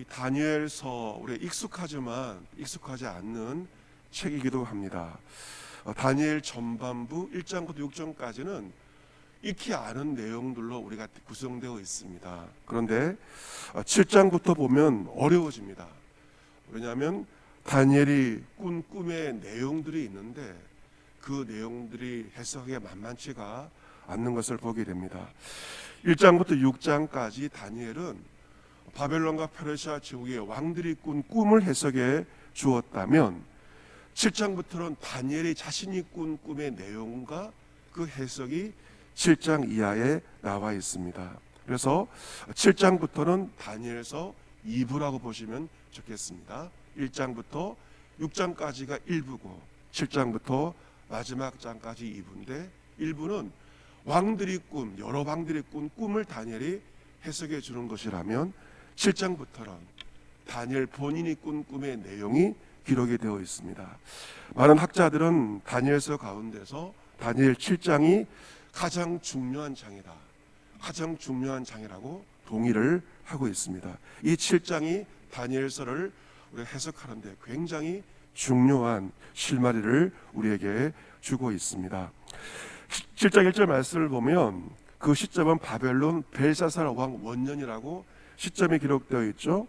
이 다니엘서 우리가 익숙하지만 익숙하지 않는 책이기도 합니다. 다니엘 전반부 1장부터 6장까지는 익히 아는 내용들로 우리가 구성되어 있습니다. 그런데 7장부터 보면 어려워집니다. 왜냐하면 다니엘이 꾼 꿈의 내용들이 있는데 그 내용들이 해석하기가 만만치가 않는 것을 보게 됩니다. 1장부터 6장까지 다니엘은 바벨론과 페르시아 제국의 왕들이 꾼 꿈을 해석해 주었다면 7장부터는 다니엘이 자신이 꾼 꿈의 내용과 그 해석이 7장 이하에 나와 있습니다. 그래서 7장부터는 다니엘서 2부라고 보시면 좋겠습니다. 1장부터 6장까지가 1부고 7장부터 마지막 장까지 2부인데 1부는 왕들이 꾼, 여러 왕들이 꾼 꿈을 다니엘이 해석해 주는 것이라면 7장부터는 다니엘 본인이 꾼 꿈의 내용이 기록이 되어 있습니다. 많은 학자들은 다니엘서 가운데서 다니엘 7장이 가장 중요한 장이다, 가장 중요한 장이라고 동의를 하고 있습니다. 이 7장이 다니엘서를 우리가 해석하는데 굉장히 중요한 실마리를 우리에게 주고 있습니다. 7장 1절 말씀을 보면 그 시점은 바벨론 벨사살 왕 원년이라고 시점이 기록되어 있죠.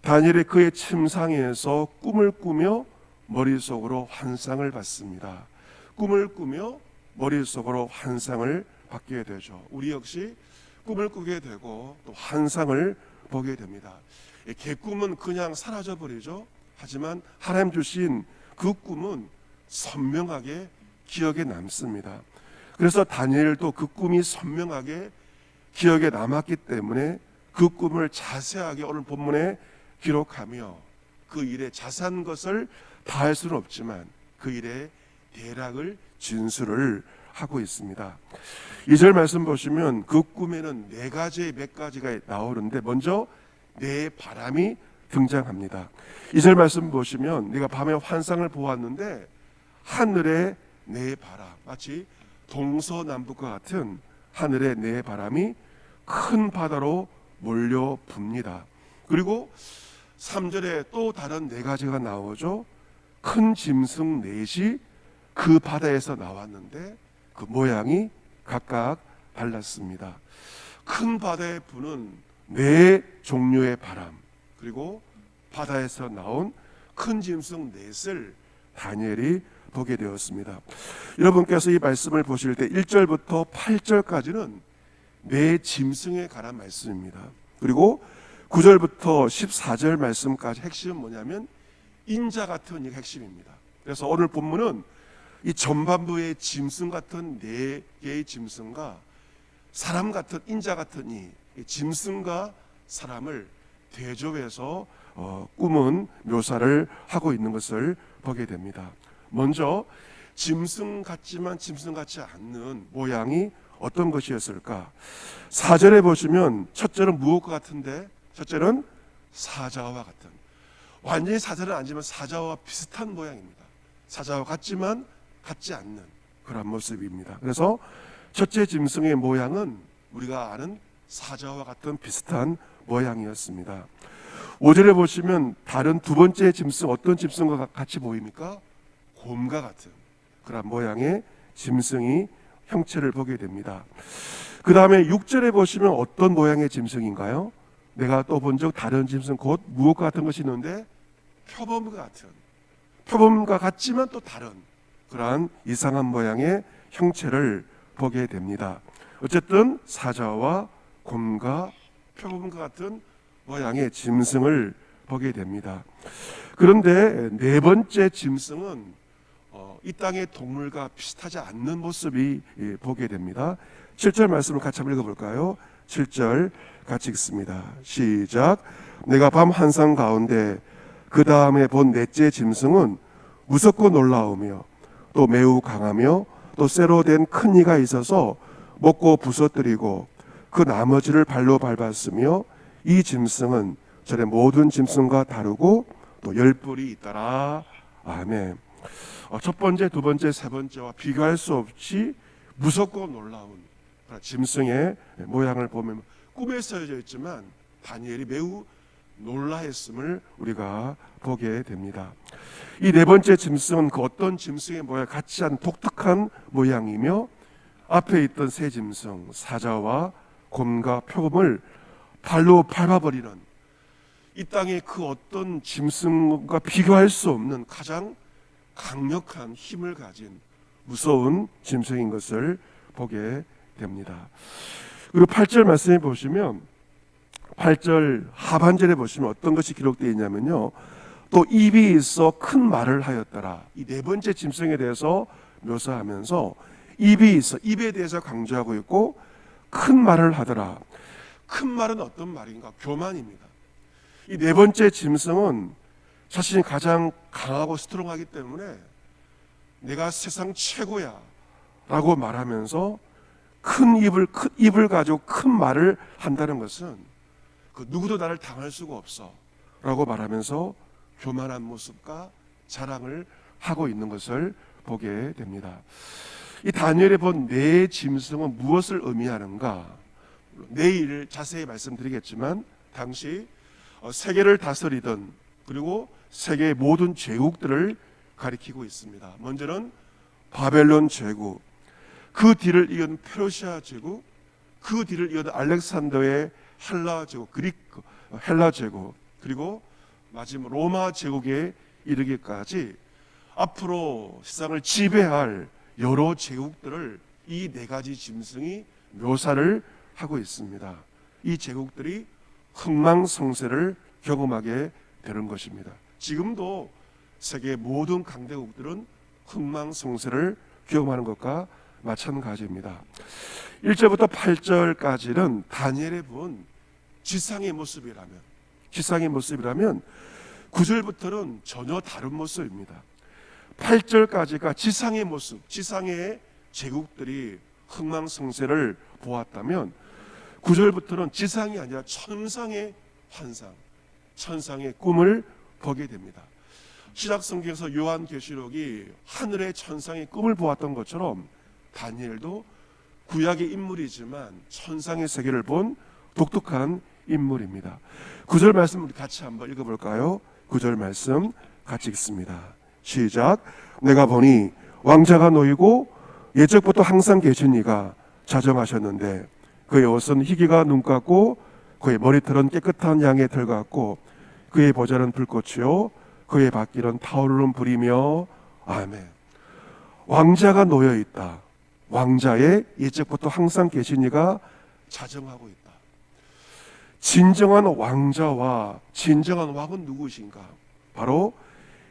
다니엘이 그의 침상에서 꿈을 꾸며 머릿속으로 환상을 받습니다. 꿈을 꾸며 머릿속으로 환상을 받게 되죠. 우리 역시 꿈을 꾸게 되고 또 환상을 보게 됩니다. 개꿈은 그냥 사라져버리죠. 하지만 하나님 주신 그 꿈은 선명하게 기억에 남습니다. 그래서 다니엘도 그 꿈이 선명하게 기억에 남았기 때문에 그 꿈을 자세하게 오늘 본문에 기록하며 그 일의 자세한 것을 다 할 수는 없지만 그 일의 대략을 진술을 하고 있습니다. 2절 말씀 보시면 그 꿈에는 몇 가지가 나오는데 먼저 네 바람이 등장합니다. 2절 말씀 보시면 내가 밤에 환상을 보았는데 하늘에 네 바람, 마치 동서남북과 같은 하늘의 네 바람이 큰 바다로 몰려 붑니다. 그리고 3절에 또 다른 네 가지가 나오죠. 큰 짐승 넷이 그 바다에서 나왔는데 그 모양이 각각 달랐습니다. 큰 바다에 부는 네 종류의 바람, 그리고 바다에서 나온 큰 짐승 넷을 다니엘이 보게 되었습니다. 여러분께서 이 말씀을 보실 때 1절부터 8절까지는 네 짐승에 관한 말씀입니다. 그리고 9절부터 14절 말씀까지 핵심은 뭐냐면 인자 같은 이 핵심입니다. 그래서 오늘 본문은 이 전반부의 짐승 같은 네 개의 짐승과 사람 같은 인자 같은 이 짐승과 사람을 대조해서 꿈은 묘사를 하고 있는 것을 보게 됩니다. 먼저 짐승 같지만 짐승 같지 않는 모양이 어떤 것이었을까? 4절에 보시면 첫째는 무엇과 같은데 첫째는 사자와 같은, 완전히 사자는 아니지만 사자와 비슷한 모양입니다. 사자와 같지만 같지 않는 그런 모습입니다. 그래서 첫째 짐승의 모양은 우리가 아는 사자와 같은 비슷한 모양이었습니다. 5절에 보시면 다른 두 번째 짐승, 어떤 짐승과 같이 보입니까? 곰과 같은 그런 모양의 짐승이 형체를 보게 됩니다. 그 다음에 6절에 보시면 어떤 모양의 짐승인가요? 내가 또 본 적 다른 짐승 곧 무엇과 같은 것이 있는데 표범과 같은, 표범과 같지만 또 다른 그러한 이상한 모양의 형체를 보게 됩니다. 어쨌든 사자와 곰과 표범과 같은 모양의 짐승을 보게 됩니다. 그런데 네 번째 짐승은 이 땅의 동물과 비슷하지 않는 모습이 보게 됩니다. 7절 말씀을 같이 한번 읽어볼까요? 7절 같이 읽습니다. 시작. 내가 밤 환상 가운데 그 다음에 본 넷째 짐승은 무섭고 놀라우며 또 매우 강하며 또 쇠로 된 큰 이가 있어서 먹고 부서뜨리고 그 나머지를 발로 밟았으며 이 짐승은 전에 모든 짐승과 다르고 또 10뿔이 있더라. 아멘. 첫 번째, 두 번째, 세 번째와 비교할 수 없이 무섭고 놀라운 짐승의 모양을 보면 꿈에 쓰여져 있지만 다니엘이 매우 놀라했음을 우리가 보게 됩니다. 이 네 번째 짐승은 그 어떤 짐승의 모양 같지 않은 독특한 모양이며 앞에 있던 세 짐승 사자와 곰과 표범을 발로 밟아버리는 이 땅의 그 어떤 짐승과 비교할 수 없는 가장 강력한 힘을 가진 무서운 짐승인 것을 보게 됩니다. 그리고 8절 말씀해 보시면 8절 하반절에 보시면 어떤 것이 기록되어 있냐면요, 또 입이 있어 큰 말을 하였더라. 이 네 번째 짐승에 대해서 묘사하면서 입이 있어, 입에 대해서 강조하고 있고 큰 말을 하더라. 큰 말은 어떤 말인가? 교만입니다. 이 네 번째 짐승은 자신이 가장 강하고 스트롱하기 때문에 내가 세상 최고야 라고 말하면서 큰 입을 가지고 큰 말을 한다는 것은 그 누구도 나를 당할 수가 없어 라고 말하면서 교만한 모습과 자랑을 하고 있는 것을 보게 됩니다. 이 다니엘이 본 네 짐승은 무엇을 의미하는가? 내일 자세히 말씀드리겠지만 당시 세계를 다스리던 그리고 세계의 모든 제국들을 가리키고 있습니다. 먼저는 바벨론 제국, 그 뒤를 이은 페르시아 제국, 그 뒤를 이은 알렉산더의 헬라 제국, 헬라 제국, 그리고 마지막 로마 제국에 이르기까지 앞으로 세상을 지배할 여러 제국들을 이 네 가지 짐승이 묘사를 하고 있습니다. 이 제국들이 흥망성쇠를 경험하게 되는 것입니다. 지금도 세계 모든 강대국들은 흥망성쇠를 경험하는 것과 마찬가지입니다. 1절부터 8절까지는 다니엘이 본 지상의 모습이라면 9절부터는 전혀 다른 모습입니다. 8절까지가 지상의 모습, 지상의 제국들이 흥망성쇠를 보았다면 9절부터는 지상이 아니라 천상의 환상, 천상의 꿈을 보게 됩니다. 신약성경에서 요한계시록이 하늘의 천상의 꿈을 보았던 것처럼 다니엘도 구약의 인물이지만 천상의 세계를 본 독특한 인물입니다. 9절 말씀 우리 같이 한번 읽어볼까요? 9절 말씀 같이 읽습니다. 시작. 내가 보니 왕자가 놓이고 예적부터 항상 계신 이가 자정하셨는데 그의 옷은 희기가 눈 같고 그의 머리털은 깨끗한 양의 털 같고 그의 보좌는 불꽃이요 그의 발길은 타오르는 불이며 아멘. 왕자가 놓여 있다. 왕자의 예적부터 항상 계신 이가 자정하고 있다. 진정한 왕자와 진정한 왕은 누구이신가? 바로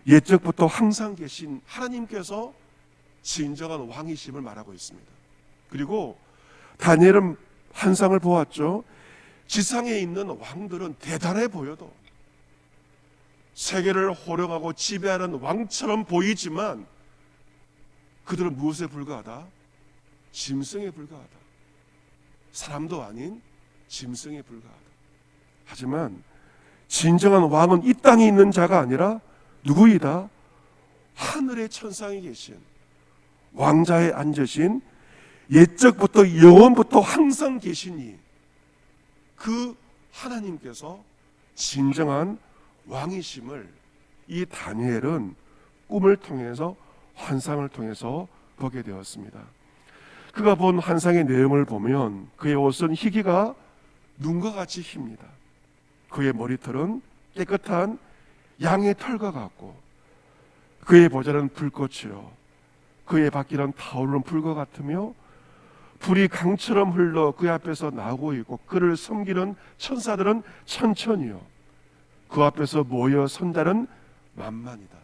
예적부터 항상 계신 하나님께서 진정한 왕이심을 말하고 있습니다. 그리고 다니엘은 환상을 보았죠. 지상에 있는 왕들은 대단해 보여도 세계를 호령하고 지배하는 왕처럼 보이지만 그들은 무엇에 불과하다? 짐승에 불과하다. 사람도 아닌 짐승에 불과하다. 하지만 진정한 왕은 이 땅에 있는 자가 아니라 누구이다? 하늘의 천상에 계신 왕자에 앉으신 옛적부터 영원부터 항상 계시니 그 하나님께서 진정한 왕이심을 이 다니엘은 꿈을 통해서 환상을 통해서 보게 되었습니다. 그가 본 환상의 내용을 보면 그의 옷은 희기가 눈과 같이 힙니다. 그의 머리털은 깨끗한 양의 털과 같고 그의 보좌는 불꽃이요 그의 발길은 타오르는 불과 같으며 불이 강처럼 흘러 그 앞에서 나오고 있고 그를 섬기는 천사들은 천천히요 그 앞에서 모여 선자는 만만이다.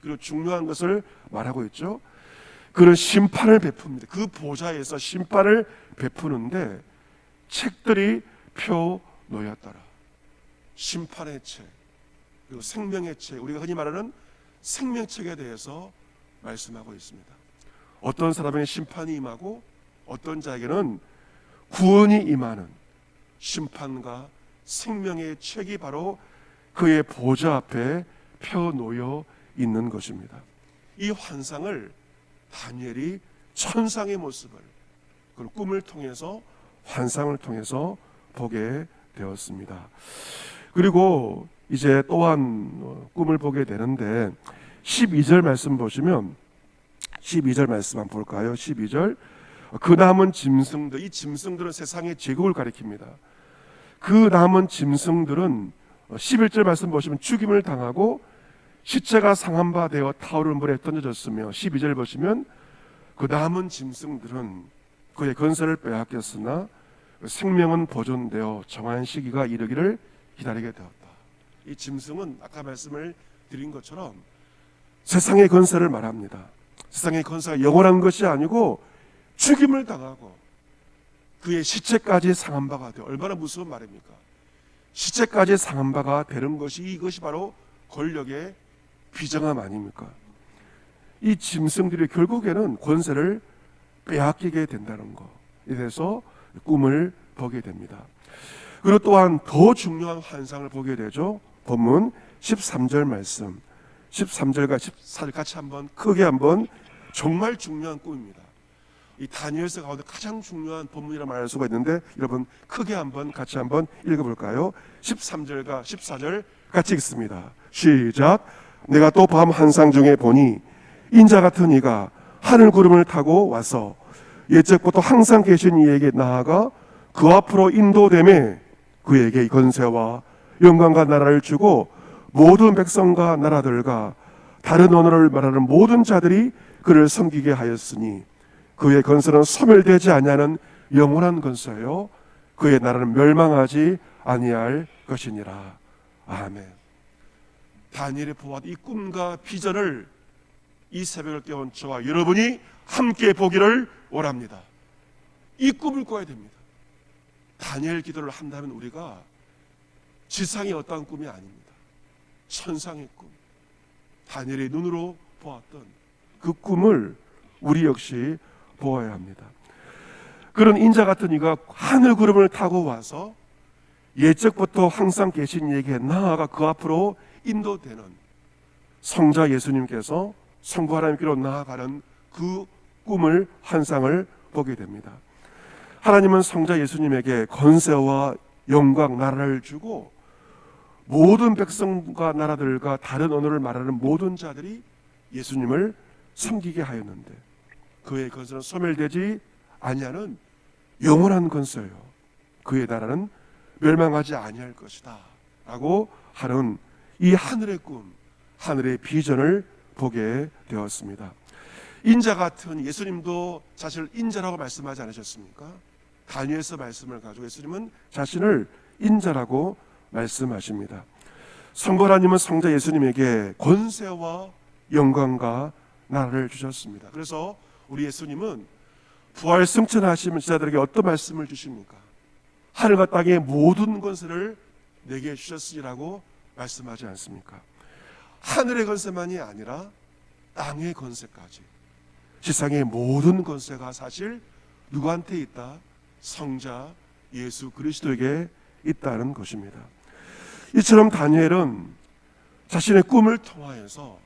그리고 중요한 것을 말하고 있죠. 그는 심판을 베풉니다. 그 보좌에서 심판을 베푸는데 책들이 펴 놓였더라. 심판의 책 그리고 생명의 책, 우리가 흔히 말하는 생명책에 대해서 말씀하고 있습니다. 어떤 사람에게 심판이 임하고 어떤 자에게는 구원이 임하는 심판과 생명의 책이 바로 그의 보좌 앞에 펴놓여 있는 것입니다. 이 환상을 다니엘이 천상의 모습을 그 꿈을 통해서 환상을 통해서 보게 되었습니다. 그리고 이제 또한 꿈을 보게 되는데 12절 말씀 보시면 12절 말씀 한번 볼까요? 12절 그 남은 짐승들, 이 짐승들은 세상의 제국을 가리킵니다. 그 남은 짐승들은 11절 말씀 보시면 죽임을 당하고 시체가 상한 바 되어 타오르는 물에 던져졌으며 12절 보시면 그 남은 짐승들은 그의 건설을 빼앗겼으나 생명은 보존되어 정한 시기가 이르기를 기다리게 되었다. 이 짐승은 아까 말씀을 드린 것처럼 세상의 건설을 말합니다. 세상의 건설가 영원한 것이 아니고 죽임을 당하고 그의 시체까지 상한 바가 되어, 얼마나 무서운 말입니까? 시체까지 상한 바가 되는 것이, 이것이 바로 권력의 비정함 아닙니까? 이 짐승들이 결국에는 권세를 빼앗기게 된다는 것, 이래서 꿈을 보게 됩니다. 그리고 또한 더 중요한 환상을 보게 되죠. 본문 13절 말씀, 13절과 14절 같이 한번 크게 한번, 정말 중요한 꿈입니다. 이 다니엘서 가운데 가장 중요한 본문이라 말할 수가 있는데 여러분 크게 한번 같이 한번 읽어볼까요? 13절과 14절 같이 읽습니다. 시작. 내가 또 밤 환상 중에 보니 인자 같은 이가 하늘 구름을 타고 와서 옛적부터 항상 계신 이에게 나아가 그 앞으로 인도되매 그에게 권세와 영광과 나라를 주고 모든 백성과 나라들과 다른 언어를 말하는 모든 자들이 그를 섬기게 하였으니 그의 건설은 소멸되지 아니하는 영원한 건설요 그의 나라는 멸망하지 아니할 것이니라. 아멘. 다니엘이 보았던 이 꿈과 비전을 이 새벽을 깨운 저와 여러분이 함께 보기를 원합니다. 이 꿈을 꿔야 됩니다. 다니엘 기도를 한다면 우리가 지상의 어떠한 꿈이 아닙니다. 천상의 꿈, 다니엘의 눈으로 보았던 그 꿈을 우리 역시 보아야 합니다. 그런 인자 같은 이가 하늘 구름을 타고 와서 옛적부터 항상 계신 이에게 나아가 그 앞으로 인도되는 성자 예수님께서 성부 하나님께로 나아가는 그 꿈을, 환상을 보게 됩니다. 하나님은 성자 예수님에게 권세와 영광, 나라를 주고 모든 백성과 나라들과 다른 언어를 말하는 모든 자들이 예수님을 섬기게 하였는데 그의 건설은 소멸되지 아니하는 영원한 건설요 그의 나라는 멸망하지 아니할 것이다 라고 하는 이 하늘의 꿈, 하늘의 비전을 보게 되었습니다. 인자 같은, 예수님도 자신을 인자라고 말씀하지 않으셨습니까? 다니엘서 말씀을 가지고 예수님은 자신을 인자라고 말씀하십니다. 성부 하나님은 성자 예수님에게 권세와 영광과 나라를 주셨습니다. 그래서 우리 예수님은 부활 승천하시면 제자들에게 어떤 말씀을 주십니까? 하늘과 땅의 모든 권세를 내게 주셨으리라고 말씀하지 않습니까? 하늘의 권세만이 아니라 땅의 권세까지, 세상의 모든 권세가 사실 누구한테 있다? 성자 예수 그리스도에게 있다는 것입니다. 이처럼 다니엘은 자신의 꿈을 통하여서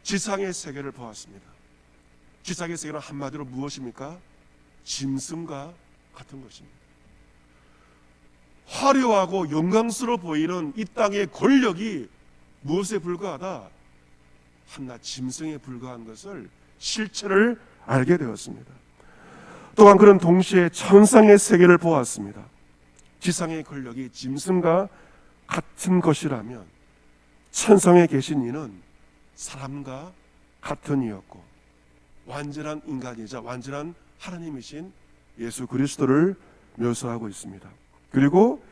지상의 세계를 보았습니다. 지상의 세계는 한마디로 무엇입니까? 짐승과 같은 것입니다. 화려하고 영광스러워 보이는 이 땅의 권력이 무엇에 불과하다? 한낱 짐승에 불과한 것을, 실체를 알게 되었습니다. 또한 그런 동시에 천상의 세계를 보았습니다. 지상의 권력이 짐승과 같은 것이라면 천상에 계신 이는 사람과 같은 이였고 완전한 인간이자 완전한 하나님이신 예수 그리스도를 묘사하고 있습니다. 그리고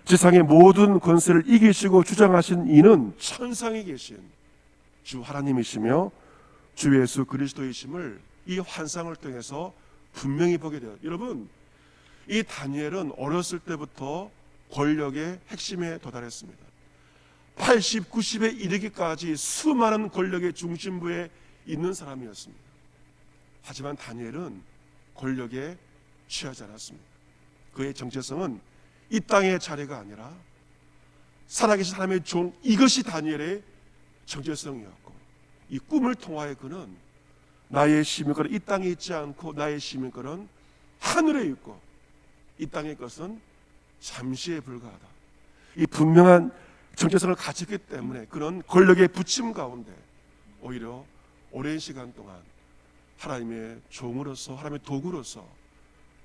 지상의 모든 권세를 이기시고 주장하신 이는 천상에 계신 주 하나님이시며 주 예수 그리스도이심을 이 환상을 통해서 분명히 보게 돼요. 여러분, 이 다니엘은 어렸을 때부터 권력의 핵심에 도달했습니다. 80, 90에 이르기까지 수많은 권력의 중심부에 있는 사람이었습니다. 하지만 다니엘은 권력에 취하지 않았습니다. 그의 정체성은 이 땅의 자리가 아니라 살아계신 하나님의 종, 이것이 다니엘의 정체성이었고, 이 꿈을 통하여 그는 나의 시민권은 이 땅에 있지 않고 나의 시민권은 하늘에 있고 이 땅의 것은 잠시에 불과하다, 이 분명한 정체성을 가졌기 때문에 그런 권력의 부침 가운데 오히려 오랜 시간 동안 하나님의 종으로서, 하나님의 도구로서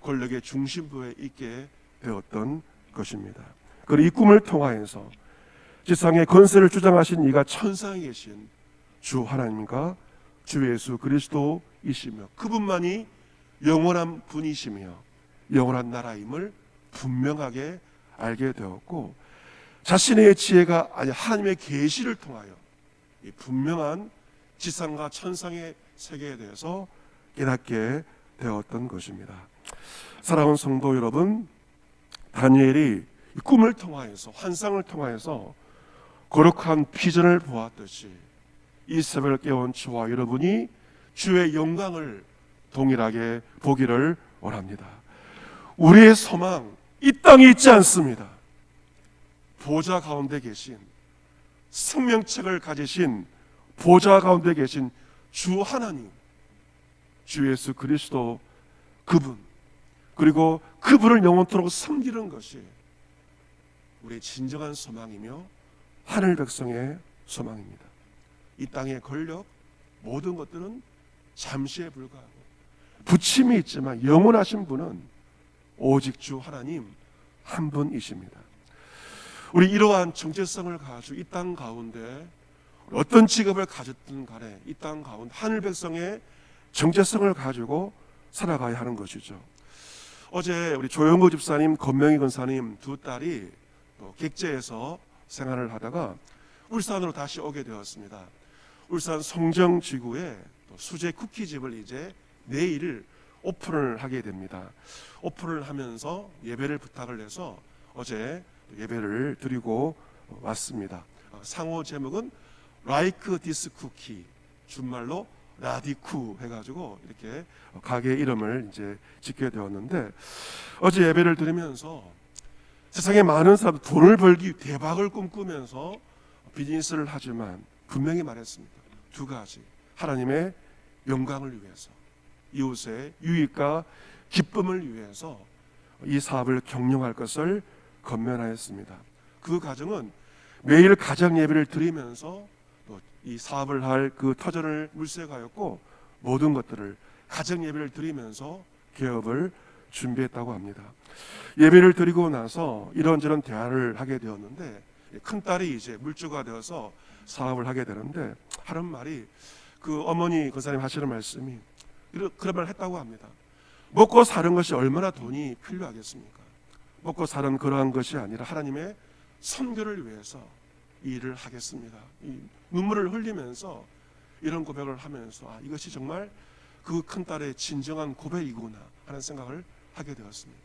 권력의 중심부에 있게 되었던 것입니다. 그리고 이 꿈을 통하여서 지상의 권세를 주장하신 이가 천상에 계신 주 하나님과 주 예수 그리스도이시며 그분만이 영원한 분이시며 영원한 나라임을 분명하게 알게 되었고, 자신의 지혜가 아니 하나님의 계시를 통하여 이 분명한 지상과 천상의 세계에 대해서 깨닫게 되었던 것입니다. 사랑하는 성도 여러분, 다니엘이 이 꿈을 통하여서, 환상을 통하여서 거룩한 비전을 보았듯이 이 새벽을 깨운 저와 여러분이 주의 영광을 동일하게 보기를 원합니다. 우리의 소망 이 땅에 있지 않습니다. 보좌 가운데 계신, 생명책을 가지신 보좌 가운데 계신 주 하나님, 주 예수 그리스도 그분, 그리고 그분을 영원토록 섬기는 것이 우리의 진정한 소망이며 하늘 백성의 소망입니다. 이 땅의 권력, 모든 것들은 잠시에 불과하고 부침이 있지만 영원하신 분은 오직 주 하나님 한 분이십니다. 우리 이러한 정체성을 가지고 이 땅 가운데 어떤 직업을 가졌든 간에 이 땅 가운데 하늘 백성의 정체성을 가지고 살아가야 하는 것이죠. 어제 우리 조영구 집사님, 권명희 권사님 두 딸이 또 객재에서 생활을 하다가 울산으로 다시 오게 되었습니다. 울산 송정지구에 수제 쿠키집을 이제 내일 오픈을 하게 됩니다. 오픈을 하면서 예배를 부탁을 해서 어제 예배를 드리고 왔습니다. 상호 제목은 Like This Cookie, 준말로 라디쿠 해가지고 이렇게 가게 이름을 이제 짓게 되었는데, 어제 예배를 드리면서 세상에 많은 사람 돈을 벌기 대박을 꿈꾸면서 비즈니스를 하지만 분명히 말했습니다. 두 가지, 하나님의 영광을 위해서, 이웃의 유익과 기쁨을 위해서 이 사업을 경영할 것을 권면하였습니다. 그 과정은 매일 가정 예배를 드리면서 또 이 사업을 할 그 터전을 물색하였고, 모든 것들을 가정 예배를 드리면서 개업을 준비했다고 합니다. 예배를 드리고 나서 이런저런 대화를 하게 되었는데, 큰딸이 이제 물주가 되어서 사업을 하게 되는데 하는 말이, 그 어머니 권사님 하시는 말씀이 그런 말을 했다고 합니다. 먹고 사는 것이 얼마나 돈이 필요하겠습니까? 먹고 사는 그러한 것이 아니라 하나님의 선교를 위해서 이 일을 하겠습니다. 이 눈물을 흘리면서 이런 고백을 하면서 이것이 정말 그 큰딸의 진정한 고백이구나 하는 생각을 하게 되었습니다.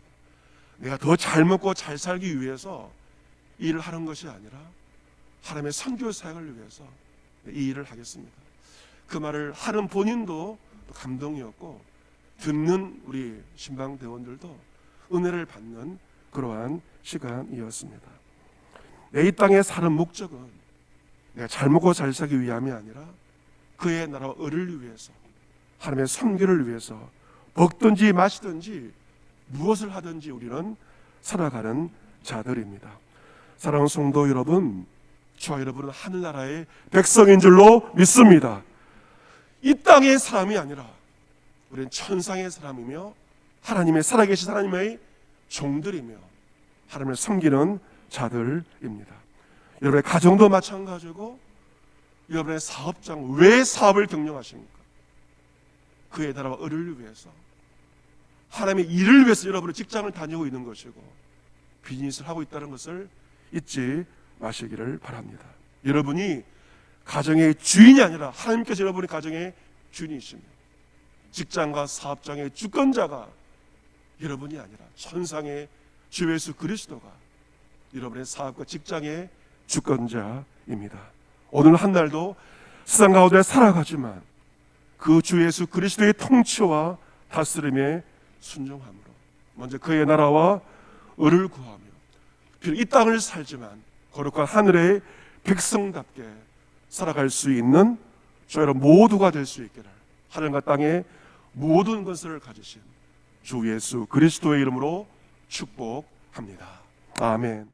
내가 더 잘 먹고 잘 살기 위해서 이 일을 하는 것이 아니라 하나님의 선교 사역을 위해서 이 일을 하겠습니다. 그 말을 하는 본인도 감동이었고, 듣는 우리 신방대원들도 은혜를 받는 그러한 시간이었습니다. 내 이 땅에 사는 목적은 내가 잘 먹고 잘 살기 위함이 아니라 그의 나라와 의를 위해서, 하나님의 선교를 위해서 먹든지 마시든지 무엇을 하든지 우리는 살아가는 자들입니다. 사랑하는 성도 여러분, 저와 여러분은 하늘나라의 백성인 줄로 믿습니다. 이 땅의 사람이 아니라 우리는 천상의 사람이며 하나님의 살아계신 하나님의 종들이며 하나님을 섬기는 자들입니다. 여러분의 가정도 마찬가지고, 여러분의 사업장, 왜 사업을 경영하십니까? 그의 나라와 의를 위해서, 하나님의 일을 위해서 여러분의 직장을 다니고 있는 것이고 비즈니스를 하고 있다는 것을 잊지 마시기를 바랍니다. 여러분이 가정의 주인이 아니라 하나님께서 여러분의 가정의 주인이시며 직장과 사업장의 주권자가 여러분이 아니라 천상의 주 예수 그리스도가 여러분의 사업과 직장의 주권자입니다. 오늘 한 날도 세상 가운데 살아가지만 그 주 예수 그리스도의 통치와 다스림에 순종함으로 먼저 그의 나라와 의를 구하며 이 땅을 살지만 거룩한 하늘의 백성답게 살아갈 수 있는 저 여러분 모두가 될 수 있기를 하늘과 땅의 모든 것을 가지신 주 예수 그리스도의 이름으로 축복합니다. 아멘.